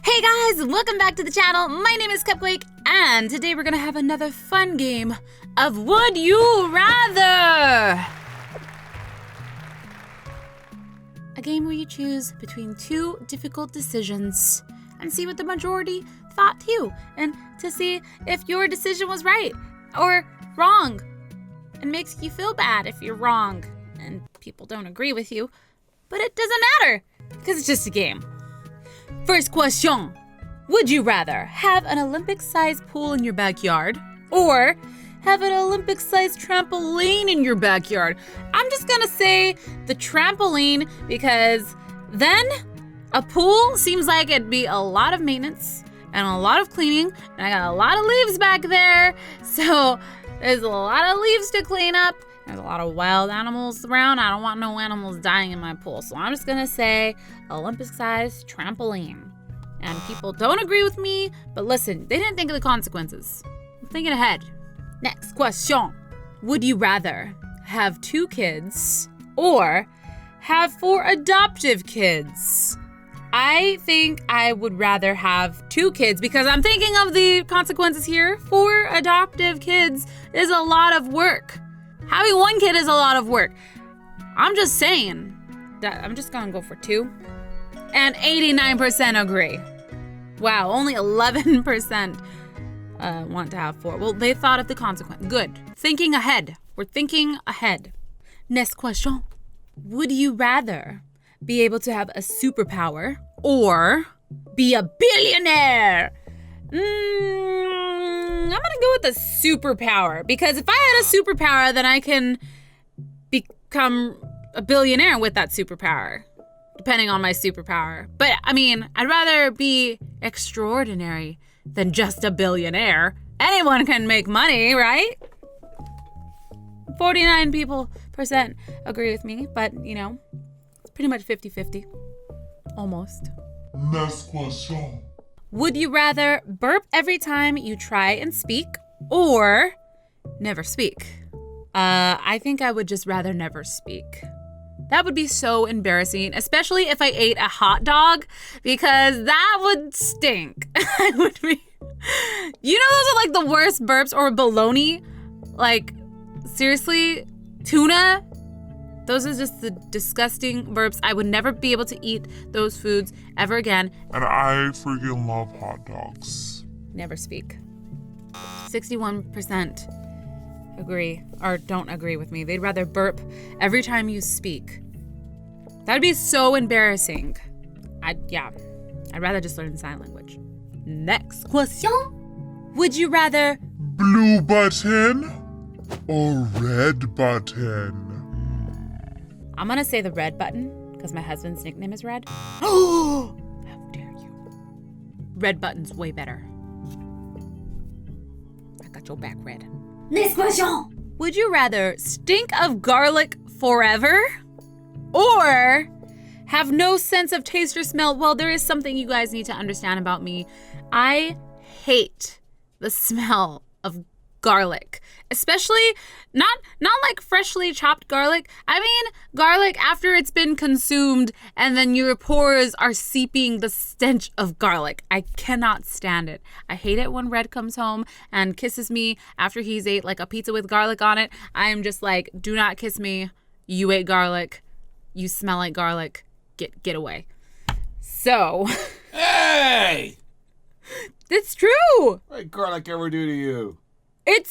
Hey guys, welcome back to the channel. My name is Cupquake, and today we're gonna have another fun game of Would You Rather? A game where you choose between two difficult decisions and see what the majority thought too, and to see if your decision was right or wrong, and makes you feel bad if you're wrong and people don't agree with you, but it doesn't matter because it's just a game. First question, would you rather have an Olympic-sized pool in your backyard or have an Olympic-sized trampoline in your backyard? I'm just gonna say the trampoline because then a pool seems like it'd be a lot of maintenance and a lot of cleaning, and I got a lot of leaves back there, so there's a lot of leaves to clean up. There's a lot of wild animals around. I don't want no animals dying in my pool. So I'm just gonna say Olympic-sized trampoline. And people don't agree with me, but listen, they didn't think of the consequences. I'm thinking ahead. Next question. Would you rather have 2 kids or have 4 adoptive kids? I think I would rather have 2 kids because I'm thinking of the consequences here. 4 adoptive kids is a lot of work. Having 1 kid is a lot of work. I'm just saying that I'm just gonna go for 2. And 89% agree. Wow, only 11% want to have 4. Well, they thought of the consequence. Good. Thinking ahead. We're thinking ahead. Next question. Would you rather be able to have a superpower or be a billionaire? I'm gonna go with the superpower because if I had a superpower, then I can become a billionaire with that superpower, depending on my superpower. But I mean, I'd rather be extraordinary than just a billionaire. Anyone can make money, right? 49% agree with me, but you know, it's pretty much 50-50. Almost. Next question. Would you rather burp every time you try and speak or never speak? I think I would just rather never speak. That would be so embarrassing, especially if I ate a hot dog, because that would stink. I would be, you know, those are like the worst burps, or bologna. Like, seriously, tuna? Those are just the disgusting burps. I would never be able to eat those foods ever again. And I freaking love hot dogs. Never speak. 61% agree, or don't agree with me. They'd rather burp every time you speak. That'd be so embarrassing. I'd rather just learn sign language. Next question. Would you rather blue button or red button? I'm gonna say the red button because my husband's nickname is Red. Oh, how dare you. Red button's way better. I got your back, Red. Next question. Would you rather stink of garlic forever or have no sense of taste or smell? Well, there is something you guys need to understand about me. I hate the smell of garlic, especially not like freshly chopped garlic. I mean garlic after it's been consumed and then your pores are seeping the stench of garlic. I cannot stand it. I hate it when Red comes home and kisses me after he's ate like a pizza with garlic on it. I am just like, do not kiss me. You ate garlic. You smell like garlic. Get away. So Hey! it's true. What did garlic ever do to you? It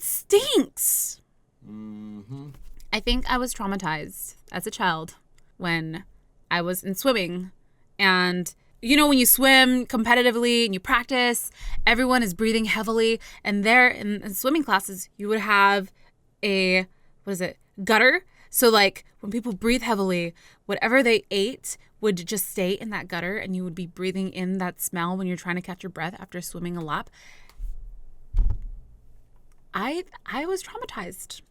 stinks. Mm-hmm. I think I was traumatized as a child when I was in swimming. And you know, when you swim competitively and you practice, everyone is breathing heavily. And there in swimming classes, you would have a, gutter. So like when people breathe heavily, whatever they ate would just stay in that gutter and you would be breathing in that smell when you're trying to catch your breath after swimming a lap. I was traumatized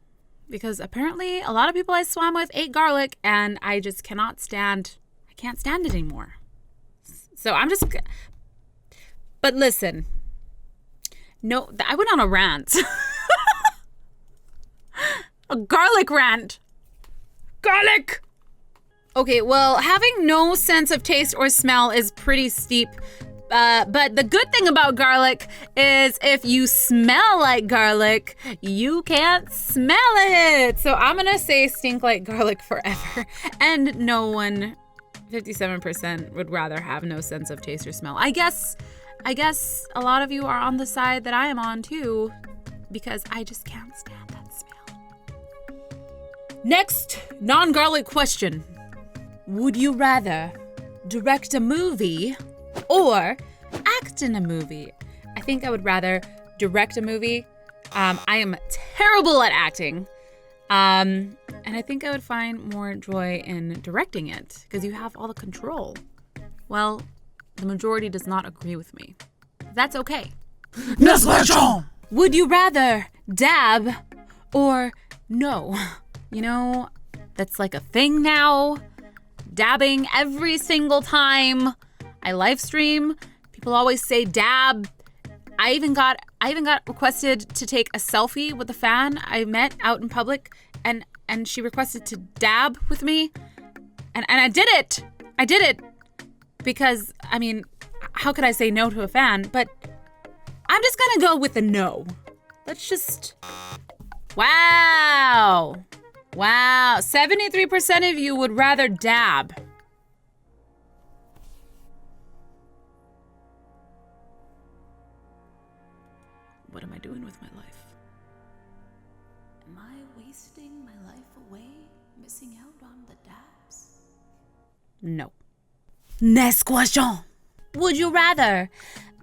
because apparently a lot of people I swam with ate garlic and I just can't stand it anymore. So but listen, no, I went on a rant. A garlic rant. Garlic! Okay, well, having no sense of taste or smell is pretty steep. But the good thing about garlic is if you smell like garlic, you can't smell it. So I'm gonna say stink like garlic forever. And no one, 57% would rather have no sense of taste or smell. I guess a lot of you are on the side that I am on too, because I just can't stand that smell. Next, non-garlic question. Would you rather direct a movie or act in a movie? I think I would rather direct a movie. I am terrible at acting. And I think I would find more joy in directing it because you have all the control. Well, the majority does not agree with me. That's okay. Next question! Would you rather dab or no? You know, that's like a thing now. Dabbing every single time I live stream. People always say dab. I even got requested to take a selfie with a fan I met out in public, and she requested to dab with me. And I did it. I did it. Because, I mean, how could I say no to a fan? But I'm just gonna go with a no. Let's just... Wow. 73% of you would rather dab. What am I doing with my life? Am I wasting my life away, missing out on the dabs? No. Next question. Would you rather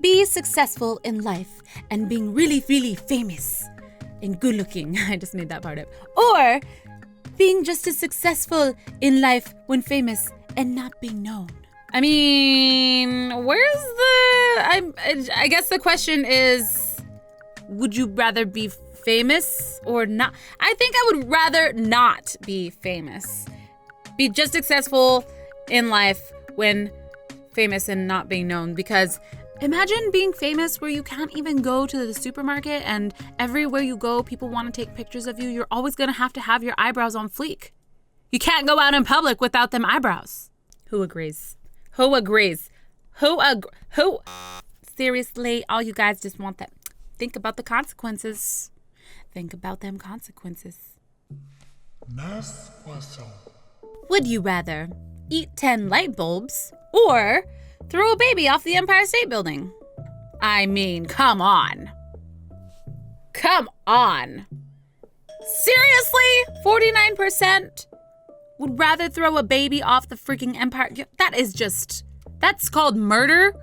be successful in life and being really, really famous and good looking? I just made that part up. Or being just as successful in life when famous and not being known? I mean, where's the... I guess the question is, would you rather be famous or not? I think I would rather not be famous. Be just successful in life when famous and not being known. Because imagine being famous where you can't even go to the supermarket and everywhere you go, people want to take pictures of you. You're always going to have your eyebrows on fleek. You can't go out in public without them eyebrows. Who agrees? Who agrees? Who? Seriously, all you guys just want that. Think about the consequences. Think about them consequences. Next question. Would you rather eat 10 light bulbs or throw a baby off the Empire State Building? I mean, come on. Come on. Seriously? 49% would rather throw a baby off the freaking Empire. That's called murder,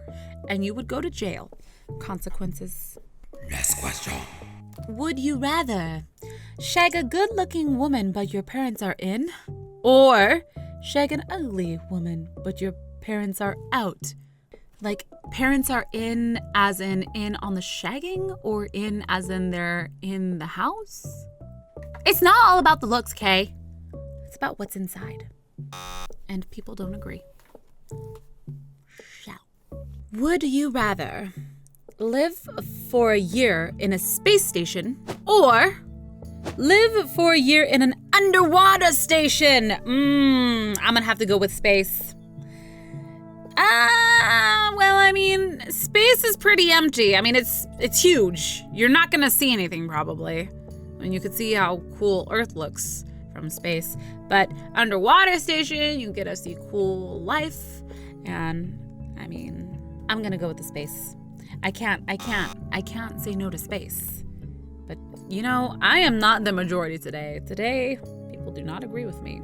and you would go to jail. Consequences. Next question. Would you rather shag a good-looking woman but your parents are in, or shag an ugly woman but your parents are out? Like, parents are in as in on the shagging, or in as in they're in the house? It's not all about the looks, Kay. It's about what's inside. And people don't agree. Shout. Would you rather live for a year in a space station or live for a year in an underwater station? I'm gonna have to go with space. Well, I mean, space is pretty empty. I mean, it's huge. You're not gonna see anything probably. I mean, you could see how cool Earth looks from space, but underwater station, you get to see cool life. And I mean, I'm gonna go with the space. I can't say no to space. But you know, I am not the majority today. Today, people do not agree with me.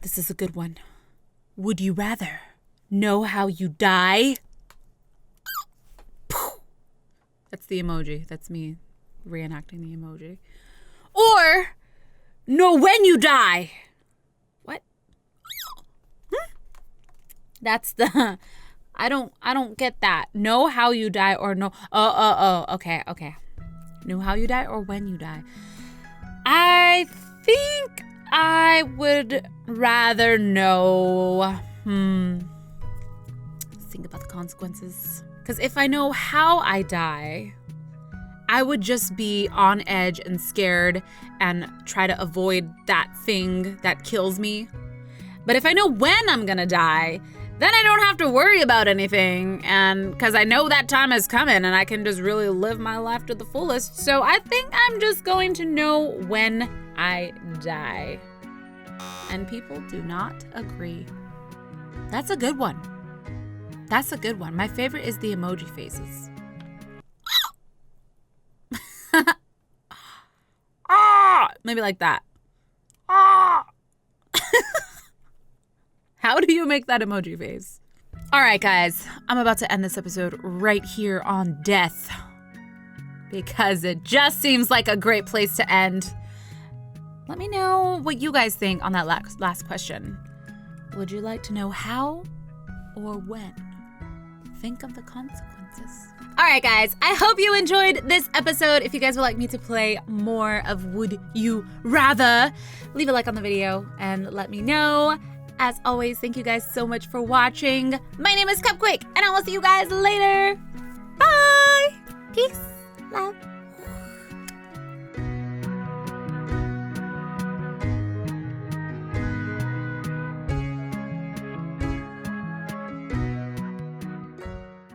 This is a good one. Would you rather know how you die? That's the emoji. That's me reenacting the emoji. Or know when you die. What? That's the... I don't get that. Know how you die or know... Oh. Okay. Know how you die or when you die. I think I would rather know... Think about the consequences. Because if I know how I die, I would just be on edge and scared and try to avoid that thing that kills me. But if I know when I'm gonna die, then I don't have to worry about anything, and because I know that time is coming and I can just really live my life to the fullest. So I think I'm just going to know when I die. And people do not agree. That's a good one. That's a good one. My favorite is the emoji faces. Maybe like that. How do you make that emoji face? All right, guys, I'm about to end this episode right here on death because it just seems like a great place to end. Let me know what you guys think on that last question. Would you like to know how or when? Think of the consequences. All right, guys, I hope you enjoyed this episode. If you guys would like me to play more of Would You Rather, leave a like on the video and let me know. As always, thank you guys so much for watching. My name is Cupquake, and I will see you guys later. Bye. Peace. Love.